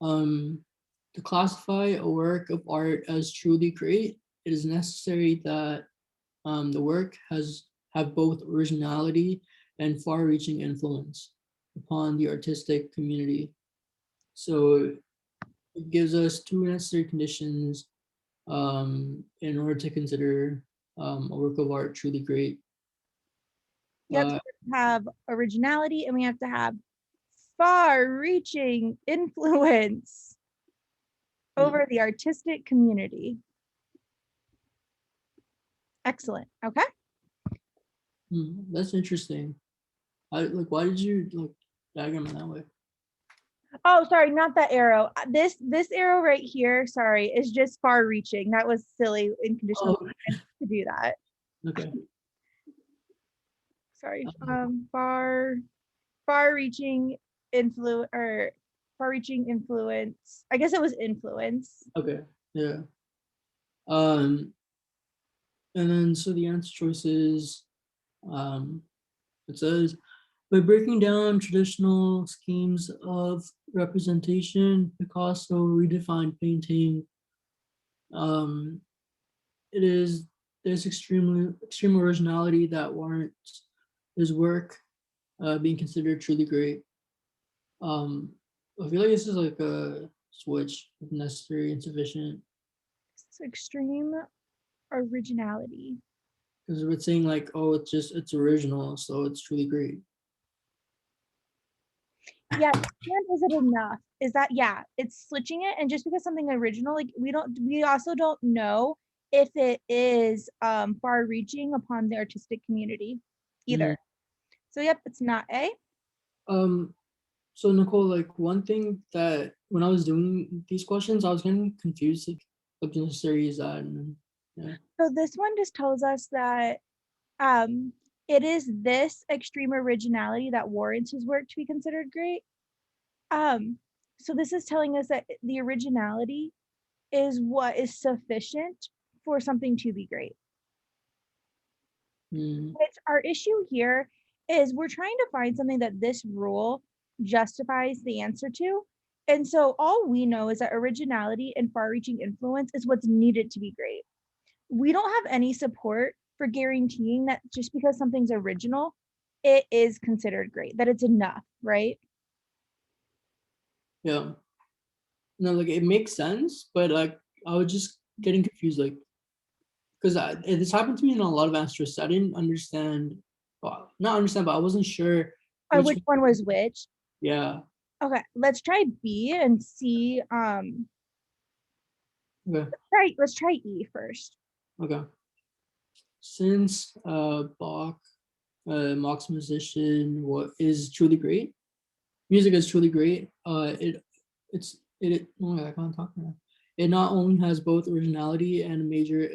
To classify a work of art as truly great, it is necessary that the work have both originality and far-reaching influence upon the artistic community. So it gives us two necessary conditions in order to consider a work of art truly great. You have to have originality, and we have to have far-reaching influence over the artistic community. Excellent. Okay. That's interesting. Why did you diagram it that way? Oh, sorry, not that arrow. This arrow right here, sorry, is just far-reaching. That was silly in conditional to do that. Okay. Sorry. Far-reaching influence or far-reaching influence. I guess it was influence. Okay. Yeah. And then so the answer choice is it says by breaking down traditional schemes of representation, Picasso redefined painting. Um, it is there's extreme originality that warrants his work being considered truly great. Um, I feel like this is like a switch of necessary and sufficient. It's extreme originality. Because we're saying like, oh, it's original, so it's truly great. Yeah, and is it enough? Is that it's switching it, and just because something original, like we also don't know if it is far reaching upon the artistic community either. So yep, it's not A. So Nicole, like one thing that when I was doing these questions, I was getting confused, like what necessary is that? And yeah. So this one just tells us that it is this extreme originality that warrants his work to be considered great. So this is telling us that the originality is what is sufficient for something to be great. Which our issue here is we're trying to find something that this rule justifies the answer to. And so all we know is that originality and far-reaching influence is what's needed to be great. We don't have any support for guaranteeing that just because something's original, it is considered great, that it's enough, right? Yeah. No, like it makes sense, but like I was just getting confused, like because this happened to me in a lot of answers. So I didn't understand, well, not understand, but I wasn't sure Which one was which? Yeah. Okay, let's try B and see. Okay. Let's try E first. Okay. Since Bach's musician what is truly great, music is truly great. Oh, I can't talk now. It not only has both originality and a major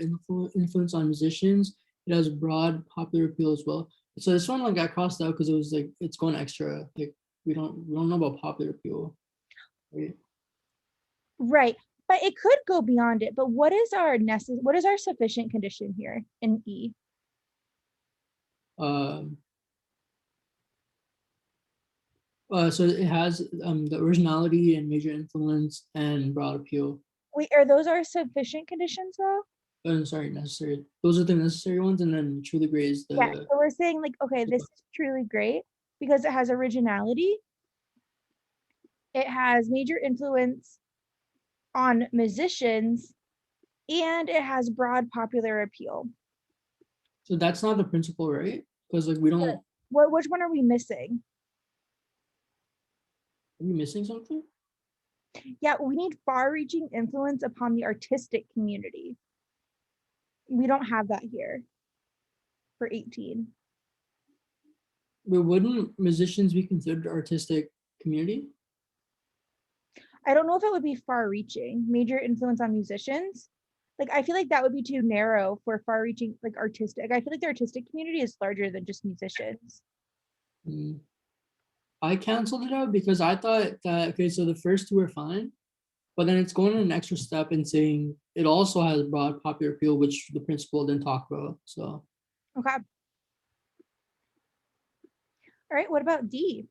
influence on musicians, it has broad popular appeal as well. So this one like got crossed out because it was like it's going extra. Like we don't know about popular appeal. Right? Right. But it could go beyond it. But what is our sufficient condition here in E? Um, so it has the originality and major influence and broad appeal. Wait, are those our sufficient conditions though? Sorry, necessary. Those are the necessary ones, and then truly great is Yeah. the So we're saying like, okay, this is truly great because it has originality. It has major influence on musicians and it has broad popular appeal. so that's not the principle, right? Because like we don't. Which one are we missing? Are we missing something? Yeah, we need far-reaching influence upon the artistic community. We don't have that here for 18. But wouldn't musicians be considered artistic community? I don't know if it would be far-reaching, major influence on musicians. Like, I feel like that would be too narrow for far-reaching, like artistic. I feel like the artistic community is larger than just musicians. I canceled it out because I thought that okay, so the first two are fine, but then it's going an extra step and saying it also has broad popular appeal, which the principal didn't talk about. So Okay. All right, what about D?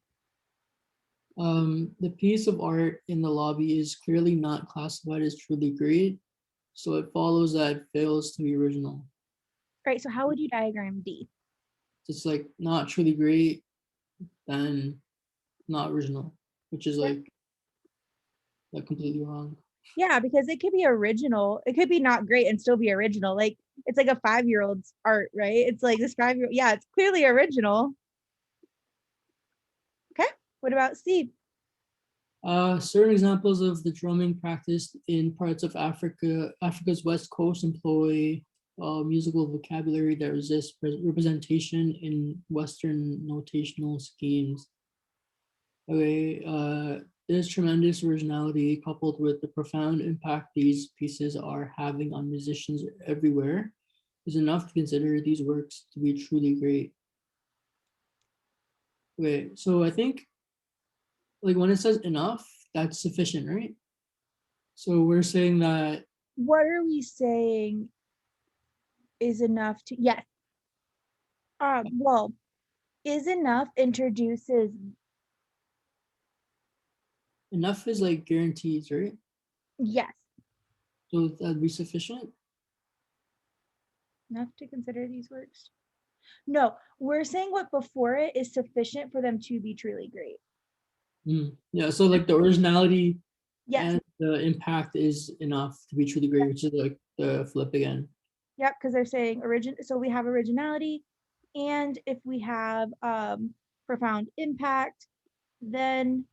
The piece of art in the lobby is clearly not classified as truly great, so it follows that it fails to be original. Right, so how would you diagram D? It's like not truly great, then not original, which is Yeah. like completely wrong. Yeah, because it could be original. It could be not great and still be original. Like it's like a 5-year-old's art, right? It's like this 5-year-old. Yeah, it's clearly original. Okay. What about C? Certain examples of the drumming practiced in parts of Africa's west coast employ musical vocabulary that resists representation in Western notational schemes. Okay, this tremendous originality, coupled with the profound impact these pieces are having on musicians everywhere, is enough to consider these works to be truly great. Okay, so I think like when it says enough, that's sufficient, right? So we're saying that What are we saying is enough to, yes. Well, is enough introduces, enough is like guarantees, right? yes, So that'd be sufficient. enough to consider these works. No, we're saying what before it is sufficient for them to be truly great. Yeah, so like the originality Yes. and the impact is enough to be truly great, which is like the flip again. Yep, because they're saying so we have originality, and if we have profound impact, then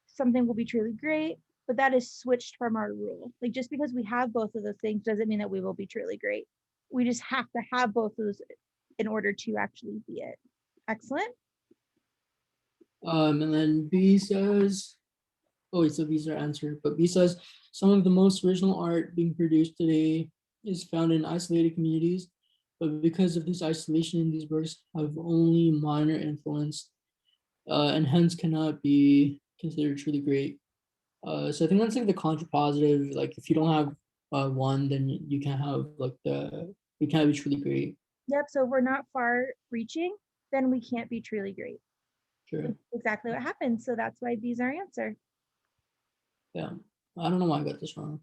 something will be truly great. But that is switched from our rule. Like just because we have both of those things doesn't mean that we will be truly great. We just have to have both of those in order to actually be it. Excellent. And then B says, oh, wait, so B's our answer, but B says some of the most original art being produced today is found in isolated communities, but because of this isolation, these works have only minor influence, and hence cannot be considered truly great. So I think that's like the contrapositive. Like if you don't have one, then you can't have like you can't be truly great. Yep. So if we're not far reaching, then we can't be truly great. Sure. It's exactly what happens. So that's why B's our answer. Yeah. I don't know why I got this wrong.